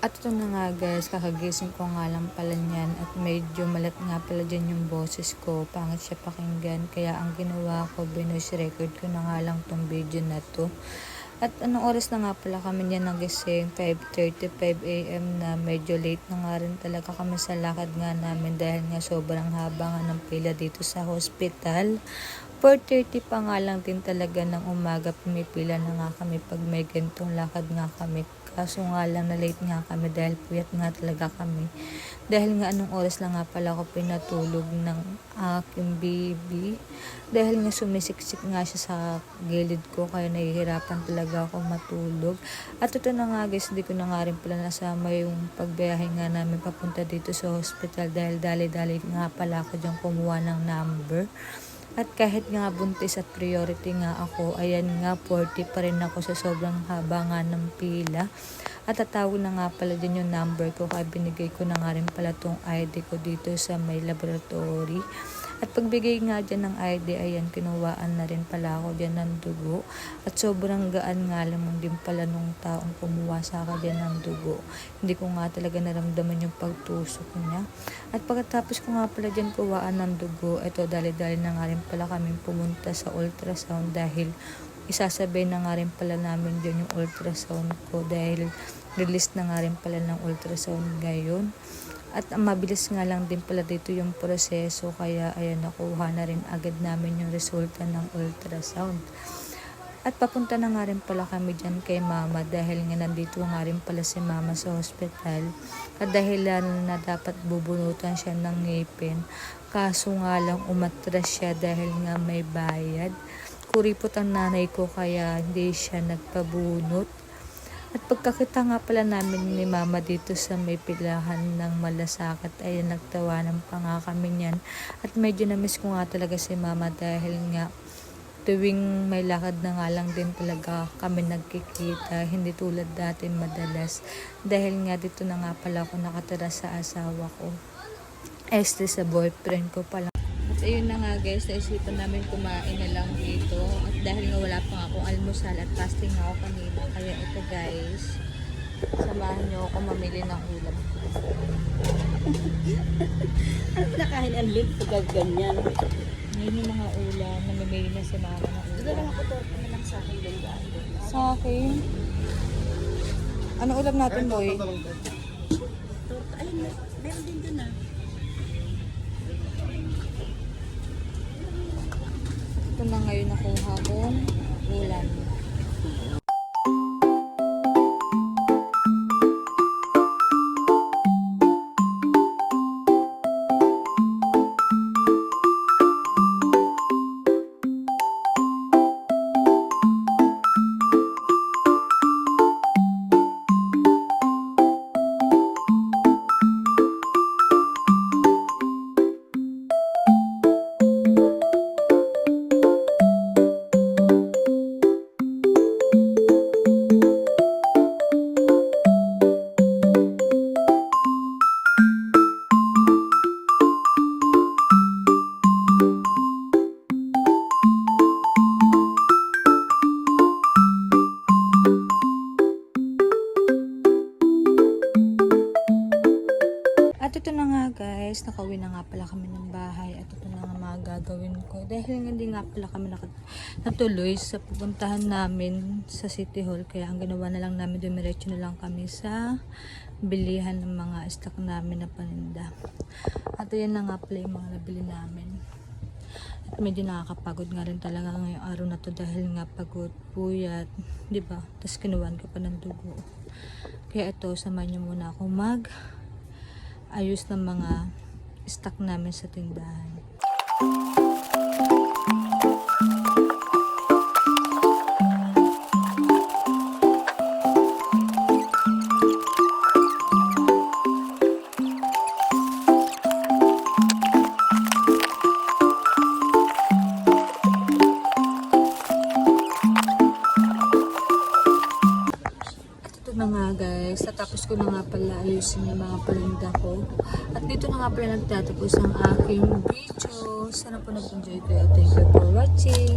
At ito na nga guys, kakagising ko nga lang pala niyan at medyo malat nga pala dyan yung boses ko. Pangit siya pakinggan. Kaya ang ginawa ko, binos record ko na nga lang tong video na to. At anong oras na nga pala kami niyan nagising? 5:35 AM na. Medyo late na nga rin talaga kami sa lakad nga namin dahil nga sobrang haba nga ng pila dito sa hospital. 4:30 pa nga lang din talaga ng umaga, pumipila na nga kami pag may gantong lakad nga kami. Kaso nga lang na late nga kami dahil puyat nga talaga kami. Dahil nga anong oras lang nga pala ako pinatulog ng aking baby. Dahil nga sumisiksik nga siya sa gilid ko kaya nahihirapan talaga ako matulog. At ito na nga guys, hindi ko na nga rin pala nasama yung pagbiyahe nga namin papunta dito sa hospital dahil dali-dali nga pala ako dyan kumuha ng number. At kahit nga buntis at priority nga ako, ayan nga 40 pa rin ako sa sobrang haba nga ng pila. At tatawag na nga pala din yung number ko kaya binigay ko na nga rin pala tong ID ko dito sa may laboratory. At pagbigay nga dyan ng ID, ayan, kinuwaan na rin pala ako dyan ng dugo. At sobrang gaan nga lamang din pala nung taong kumuha sa akin dyan ng dugo. Hindi ko nga talaga naramdaman yung pagtusok niya. At pagkatapos ko nga pala dyan kuwaan ng dugo, ito dali-dali na nga rin pala kami pumunta sa ultrasound dahil isasabay na nga rin pala namin dyan yung ultrasound ko dahil release na nga rin pala ng ultrasound ngayon. At mabilis nga lang din pala dito yung proseso kaya ayan, nakuha na rin agad namin yung resulta ng ultrasound. At papunta na nga rin pala kami dyan kay mama dahil nga nandito nga rin pala si mama sa hospital. At dahilan na dapat bubunutan siya ng ngipin. Kaso nga lang umatras siya dahil nga may bayad. Kuripot ang nanay ko kaya hindi siya nagpabunot. At pagkakita nga pala namin ni mama dito sa may pilahan ng malasakit ay nagtawanan pa nga kami niyan. At medyo na-miss ko nga talaga si mama dahil nga tuwing may lakad na nga lang din talaga kami nagkikita. Hindi tulad dati madalas dahil nga dito na nga pala ako nakatira sa asawa ko. Sa boyfriend ko pala. At ayun na nga guys, naisipan namin kumain na lang dito. At dahil nga wala pa nga akong almusal at fasting ako kanina. Kaya ito guys, samahan nyo ako mamili ng ulam. At nakain ang lip pag ganyan. Ngayon yung mga ulam, namimili na si mama ng Ito ulam. lang ako torta na lang sa akin ganyan. Sa akin? Ano ulam natin, boy? Torta, ayun, meron din dun ah. Ito na ngayon nakuha kong ulam. At ito na nga guys, nakauwi na nga pala kami ng bahay at ito na nga mga gagawin ko. Dahil hindi nga pala kami natuloy sa pupuntahan namin sa City Hall. Kaya ang ginawa na lang namin, dumiretso na lang kami sa bilihan ng mga stock namin na paninda. At ayan na nga pala yung mga nabili namin. At medyo nakakapagod nga rin talaga ngayong araw na to dahil nga pagod, puyat, diba? Tapos kinuwan ko pa ng dugo. Kaya ito, samahan nyo muna ako ayos ng mga stock namin sa tindahan. Na nga guys, natapos ko na nga pala ayusin yung mga palinda ko. At dito na nga pala nagtatapos ang aking video. Sana po nag-enjoy kayo. Thank you for watching.